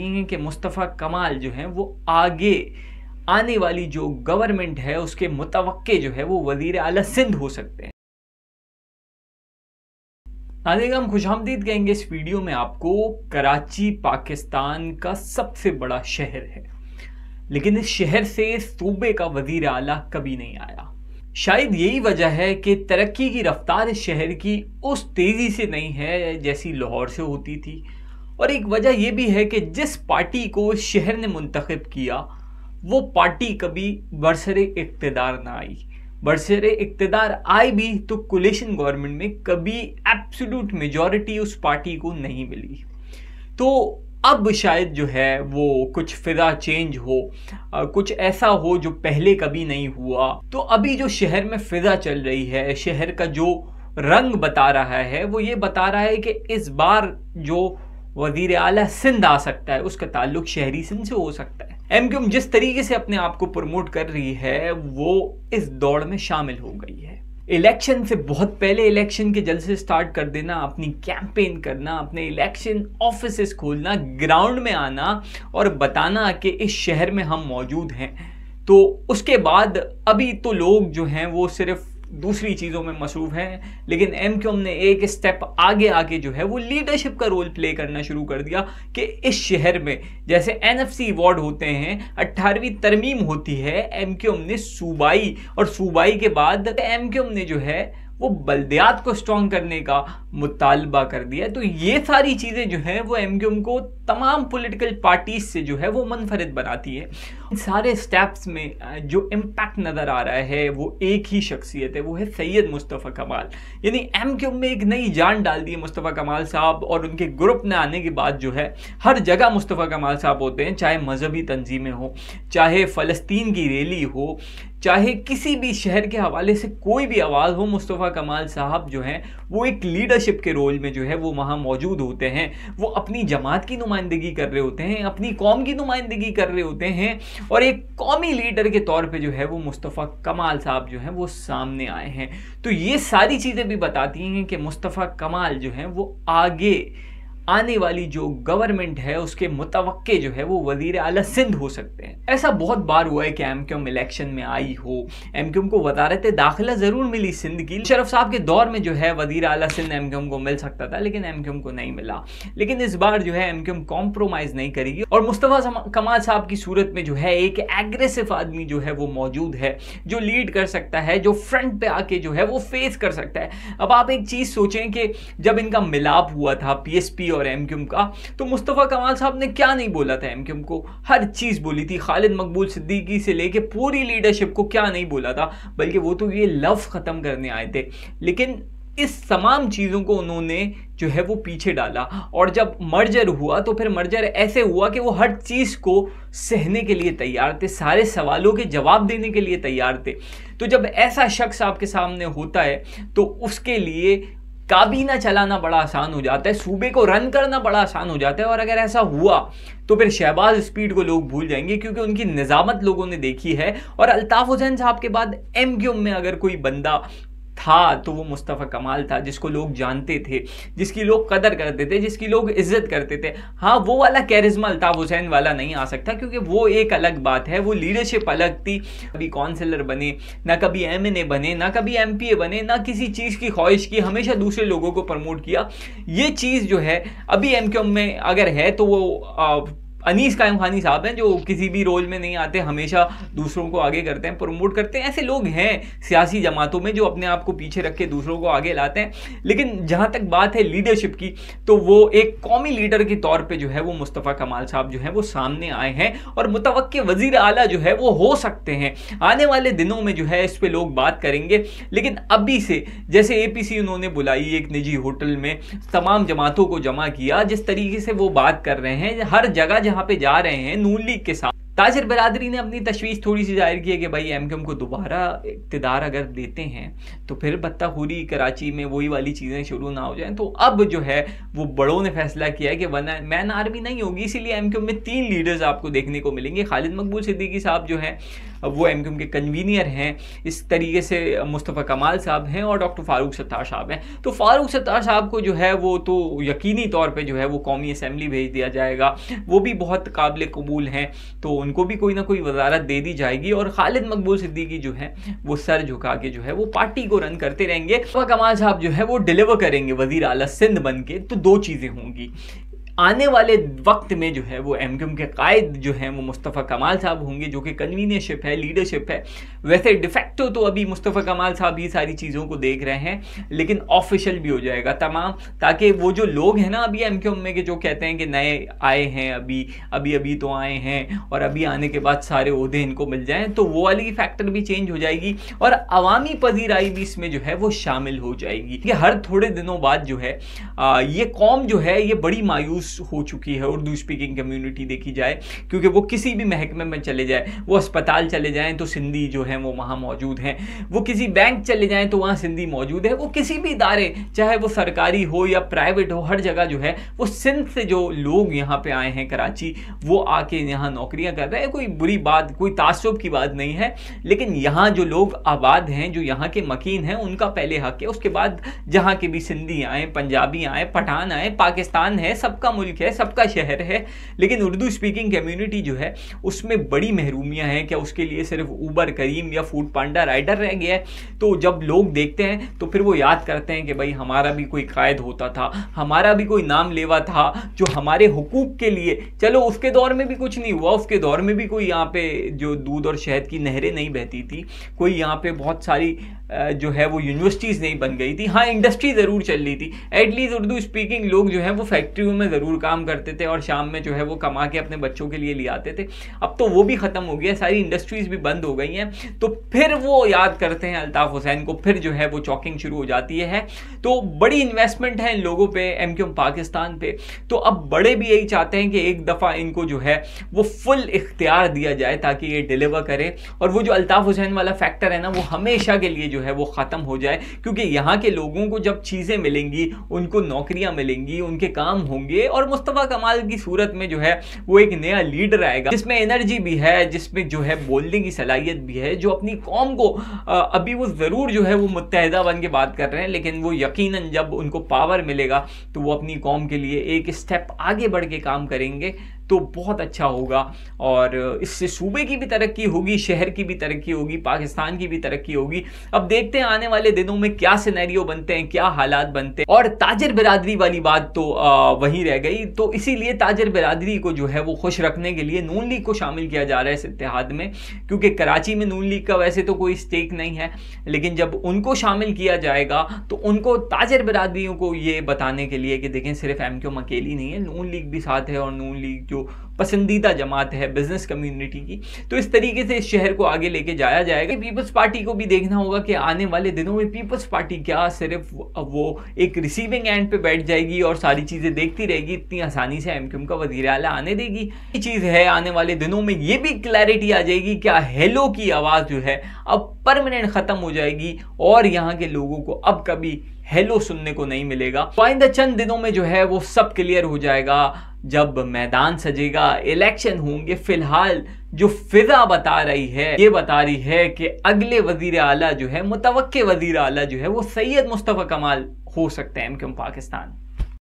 हैं कि मुस्तफ़ा कमाल जो हैं वो आगे आने वाली जो गवर्नमेंट है उसके मुतवक्के जो है वो वज़ीर आला सिंध हो सकते हैं। आज हम खुशामदीद कहेंगे इस वीडियो में आपको। कराची पाकिस्तान का सबसे बड़ा शहर है, लेकिन इस शहर से सूबे का वज़ीर आला कभी नहीं आया। शायद यही वजह है कि तरक्की की रफ्तार इस शहर की उस तेज़ी से नहीं है जैसी लाहौर से होती थी, और एक वजह यह भी है कि जिस पार्टी को इस शहर ने मुंतखब किया वो पार्टी कभी बरसरे इक़्तिदार ना आई। बरसरे इक़्तिदार आई भी तो कोलिशन गवर्नमेंट में कभी एब्सोल्यूट मेजॉरिटी उस पार्टी को नहीं मिली। तो अब शायद जो है वो कुछ फिजा चेंज हो, कुछ ऐसा हो जो पहले कभी नहीं हुआ। तो अभी जो शहर में फिजा चल रही है, शहर का जो रंग बता रहा है वो ये बता रहा है कि इस बार जो वज़ीर आला सिंध आ सकता है उसका ताल्लुक शहरी सिंध से हो सकता है। एमक्यूएम जिस तरीके से अपने आप को प्रमोट कर रही है वो इस दौड़ में शामिल हो गई है। इलेक्शन से बहुत पहले इलेक्शन के जलसे स्टार्ट कर देना, अपनी कैंपेन करना, अपने इलेक्शन ऑफिसेस खोलना, ग्राउंड में आना और बताना कि इस शहर में हम मौजूद हैं। तो उसके बाद अभी तो लोग जो हैं वो सिर्फ दूसरी चीज़ों में मसरूफ़ हैं, लेकिन एमक्यूएम ने एक स्टेप आगे आके जो है वो लीडरशिप का रोल प्ले करना शुरू कर दिया कि इस शहर में जैसे एनएफसी अवार्ड होते हैं, 18वीं तरमीम होती है, एमक्यूएम ने सूबाई, और सूबाई के बाद एमक्यूएम ने जो है वो बल्दियात को स्ट्रॉन्ग करने का मुतालबा कर दिया। तो ये सारी चीज़ें जो हैं वो एमक्यूएम को तमाम पॉलिटिकल पार्टीज से जो है वो मुनफरिद बनाती है। इन सारे स्टेप्स में जो इम्पैक्ट नज़र आ रहा है वो एक ही शख्सियत है, वो है सैयद मुस्तफ़ा कमाल। यानी एमक्यूएम में एक नई जान डाल दी है मुस्तफ़ा कमाल साहब, और उनके ग्रुप में आने के बाद जो है हर जगह मुस्तफ़ा कमाल साहब होते हैं, चाहे मजहबी तंजीमें हो, चाहे फ़लस्तीन की रैली हो, चाहे किसी भी शहर के हवाले से कोई भी आवाज़ हो, मुस्तफ़ा कमाल साहब जो हैं वो एक लीडरशिप के रोल में जो है वो वहाँ मौजूद होते हैं। वो अपनी जमात की नुमाइंदगी कर रहे होते हैं, अपनी कौम की नुमाइंदगी कर रहे होते हैं, और एक कौमी लीडर के तौर पे जो है वो मुस्तफ़ा कमाल साहब जो हैं वो सामने आए हैं। तो ये सारी चीज़ें भी बताती हैं कि मुस्तफ़ा कमाल जो हैं वो आगे आने वाली जो गवर्नमेंट है उसके मुतवक्के जो है वो वज़ीर आला सिंध हो सकते हैं। ऐसा बहुत बार हुआ है कि एमक्यूएम इलेक्शन में आई हो, एमक्यूएम को वज़ारत दाखिला ज़रूर मिली सिंध की। शरफ साहब के दौर में जो है वज़ीर आला सिंध एमक्यूएम को मिल सकता था, लेकिन एमक्यूएम को नहीं मिला। लेकिन इस बार जो है एमक्यूएम कॉम्प्रोमाइज़ नहीं करेगी, और मुस्तफ़ा कमाल साहब की सूरत में जो है एक एग्रेसिव आदमी जो है वो मौजूद है, जो लीड कर सकता है, जो फ्रंट पे आके जो है वो फेस कर सकता है। अब आप एक चीज़ सोचें कि जब इनका मिलाप हुआ था पीएसपी और एमक्यूएम का, तो मुस्तफ़ा कमाल साहब ने क्या नहीं बोला था एमक्यूएम को, हर चीज़ बोली थी। खालिद मकबूल सिद्दीकी से लेके पूरी लीडरशिप को क्या नहीं बोला था, बल्कि वो तो ये लफ्ज़ ख़त्म करने आए थे। लेकिन इस तमाम चीज़ों को उन्होंने जो है वो पीछे डाला, और जब मर्जर हुआ तो फिर मर्जर ऐसे हुआ कि वो हर चीज़ को सहने के लिए तैयार थे, सारे सवालों के जवाब देने के लिए तैयार थे। तो जब ऐसा शख्स आपके सामने होता है तो उसके लिए काबीना चलाना बड़ा आसान हो जाता है, सूबे को रन करना बड़ा आसान हो जाता है। और अगर ऐसा हुआ तो फिर शहबाज स्पीड को लोग भूल जाएंगे, क्योंकि उनकी निज़ामत लोगों ने देखी है। और अल्ताफ़ हुसैन साहब के बाद एमक्यूएम में अगर कोई बंदा था तो वो मुस्तफ़ा कमाल था, जिसको लोग जानते थे, जिसकी लोग कदर करते थे, जिसकी लोग इज्जत करते थे। हाँ, वो वाला कैरिज्मा अल्ताफ़ हुसैन वाला नहीं आ सकता, क्योंकि वो एक अलग बात है, वो लीडरशिप अलग थी। कभी काउंसलर बने ना, कभी एमएनए बने ना, कभी एमपीए बने ना, किसी चीज़ की ख्वाहिश की, हमेशा दूसरे लोगों को प्रमोट किया। ये चीज़ जो है अभी एमक्यूएम में अगर है तो वो अनीस कायम खानी साहब हैं, जो किसी भी रोल में नहीं आते, हमेशा दूसरों को आगे करते हैं, प्रमोट करते हैं। ऐसे लोग हैं सियासी जमातों में जो अपने आप को पीछे रख के दूसरों को आगे लाते हैं। लेकिन जहाँ तक बात है लीडरशिप की, तो वो एक कौमी लीडर के तौर पे जो है वो मुस्तफ़ा कमाल साहब जो है वो सामने आए हैं, और मुतवक्के वज़ीर आला जो है वो हो सकते हैं। आने वाले दिनों में जो है इस पर लोग बात करेंगे, लेकिन अभी से जैसे एपीसी उन्होंने बुलाई एक निजी होटल में, तमाम जमातों को जमा किया, जिस तरीके से वो बात कर रहे हैं, हर जगह जहाँ पे जा रहे हैं नून लीग के साथ, ताजिर बरादरी ने अपनी तशवीश थोड़ी सी जाहिर की है कि भाई एमक्यूएम को दोबारा इक़्तिदार अगर देते हैं तो फिर बत्ताखोरी कराची में वही वाली चीज़ें शुरू ना हो जाएं। तो अब जो है वो बड़ों ने फैसला किया है कि वन मैन आर्मी नहीं होगी, इसीलिए एमक्यूएम में 3 लीडर्स आपको देखने को मिलेंगे। खालिद मकबूल सिद्दीकी साहब जो हैं वो एमक्यूएम के कन्वीनियर हैं, इस तरीके से मुस्तफ़ा कमाल साहब हैं और डॉक्टर फारूक सत्तार साहब हैं। तो फारूक सत्तार साहब को जो है वो तो यकीनी तौर पे जो है वो कौमी असम्बली भेज दिया जाएगा, वो भी बहुत काबिल कबूल हैं, तो उनको भी कोई ना कोई वजारत दे दी जाएगी। और खालिद मकबूल सिद्दीकी जो है वो सर झुका के जो है वो पार्टी को रन करते रहेंगे। कमाल साहब जो है वो डिलीवर करेंगे वजीर आला सिंध बन के। तो दो चीज़ें होंगी, आने वाले वक्त में जो है वो एमक्यूएम के कायद जो हैं वो मुस्तफ़ा कमाल साहब होंगे, जो कि कन्वीनियरशिप है, लीडरशिप है। वैसे डिफेक्टो तो अभी मुस्तफ़ा कमाल साहब ही सारी चीज़ों को देख रहे हैं, लेकिन ऑफिशियल भी हो जाएगा तमाम, ताकि वो जो लोग हैं ना अभी एमक्यूएम में के जो कहते हैं कि नए आए हैं, अभी तो आए हैं और अभी आने के बाद सारे ओहदे इनको मिल जाएँ, तो वो वाली फैक्टर भी चेंज हो जाएगी और अवामी पजीराई भी इसमें जो है वो शामिल हो जाएगी। कि हर थोड़े दिनों बाद जो है ये कौम जो है ये बड़ी मायूस हो चुकी है। उर्दू स्पीकिंग कम्युनिटी देखी जाए, क्योंकि वो किसी भी महकमे में चले जाए, वो अस्पताल चले जाएं तो सिंधी जो है वो वहाँ मौजूद हैं, वो किसी बैंक चले जाएं तो वहाँ सिंधी मौजूद है, वो किसी भी इदारे चाहे वो सरकारी हो या प्राइवेट हो, हर जगह जो है वो सिंध से जो लोग यहाँ पे आए हैं कराची, वो आके यहाँ नौकरियाँ कर रहे हैं। कोई बुरी बात, कोई तासुब की बात नहीं है, लेकिन यहाँ जो लोग आबाद हैं, जो यहाँ के मकीन हैं, उनका पहले हक है। उसके बाद जहाँ के भी सिंधी आए, पंजाबी आए, पठान आए, पाकिस्तान है, सबका मुल्क है, सबका शहर है, लेकिन उर्दू स्पीकिंग कम्युनिटी जो है उसमें बड़ी महरूमियां हैं। क्या उसके लिए सिर्फ उबर, करीम या फूड पांडा राइडर रह गया है? तो जब लोग देखते हैं तो फिर वो याद करते हैं कि भाई हमारा भी कोई कायद होता था, हमारा भी कोई नाम लेवा था जो हमारे हुकूक के लिए, चलो उसके दौर में भी कुछ नहीं हुआ, उसके दौर में भी कोई यहाँ पे जो दूध और शहद की नहरें नहीं बहती थी, कोई यहाँ पे बहुत सारी जो है वो यूनिवर्सिटीज़ नहीं बन गई थी, हाँ इंडस्ट्री ज़रूर चल रही थी, एटलीस्ट उर्दू स्पीकिंग लोग जो है वो फैक्ट्रियों में ज़रूर काम करते थे और शाम में जो है वो कमा के अपने बच्चों के लिए ले आते थे। अब तो वो भी ख़त्म हो गया, सारी इंडस्ट्रीज़ भी बंद हो गई हैं, तो फिर वो याद करते हैं अल्ताफ़ हुसैन को, फिर जो है वो चॉकिंग शुरू हो जाती है। तो बड़ी इन्वेस्टमेंट है इन लोगों पे, एमक्यूएम पाकिस्तान पे। तो अब बड़े भी यही चाहते हैं कि एक दफ़ा इनको जो है वो फुल इख्तियार दिया जाए ताकि ये डिलीवर करे, और वो जो अल्ताफ़ हुसैन वाला फैक्टर है ना वो हमेशा के लिए जो है वो ख़त्म हो जाए, क्योंकि यहाँ के लोगों को जब चीज़ें मिलेंगी, उनको नौकरियाँ मिलेंगी, उनके काम होंगे, और मुस्तफ़ा कमाल की सूरत में जो है वो एक नया लीडर आएगा जिसमें एनर्जी भी है, जिसमें जो है बोलने की सलाहियत भी है, जो अपनी कौम को अभी वो ज़रूर जो है वो मुत्तहिदा बन के बात कर रहे हैं, लेकिन वो यकीनन जब उनको पावर मिलेगा तो वो अपनी कौम के लिए एक स्टेप आगे बढ़ के काम करेंगे, तो बहुत अच्छा होगा। और इससे सूबे की भी तरक्की होगी, शहर की भी तरक्की होगी, पाकिस्तान की भी तरक्की होगी। अब देखते हैं आने वाले दिनों में क्या सिनेरियो बनते हैं, क्या हालात बनते हैं। और ताजर बिरादरी वाली बात तो वहीं रह गई, तो इसीलिए ताजर बिरादरी को जो है वो खुश रखने के लिए नून लीग को शामिल किया जा रहा है इस इत्तेहाद में, क्योंकि कराची में नून लीग का वैसे तो कोई स्टेक नहीं है, लेकिन जब उनको शामिल किया जाएगा तो उनको ताजर बिरादरियों को ये बताने के लिए कि देखें सिर्फ एमक्यूएम अकेली नहीं है, नून लीग भी साथ है, और नून लीग पसंदीदा जमात है बिजनेस कम्युनिटी की, तो इस तरीके से इस शहर को आगे लेके जाया जाएगा। पीपल्स पार्टी को भी देखना होगा कि आने वाले दिनों में पीपल्स पार्टी क्या सिर्फ वो एक रिसीविंग एंड पे बैठ जाएगी और सारी चीज़ें देखती रहेगी, इतनी आसानी से एमक्यूएम का वज़ीर आला आने देगी? ये चीज़ है, आने वाले दिनों में ये भी क्लैरिटी आ जाएगी क्या हेलो की आवाज़ जो है अब परमानेंट ख़त्म हो जाएगी और यहाँ के लोगों को अब कभी हेलो सुनने को नहीं मिलेगा। तो आइंदा चंद दिनों में जो है वो सब क्लियर हो जाएगा जब मैदान सजेगा, इलेक्शन होंगे। फिलहाल जो फिजा बता रही है, ये बता रही है कि अगले वजीर आला जो है, मुतवक्के वजीर आला जो है वो सैयद मुस्तफ़ा कमाल हो सकते हैं एमक्यूएम पाकिस्तान।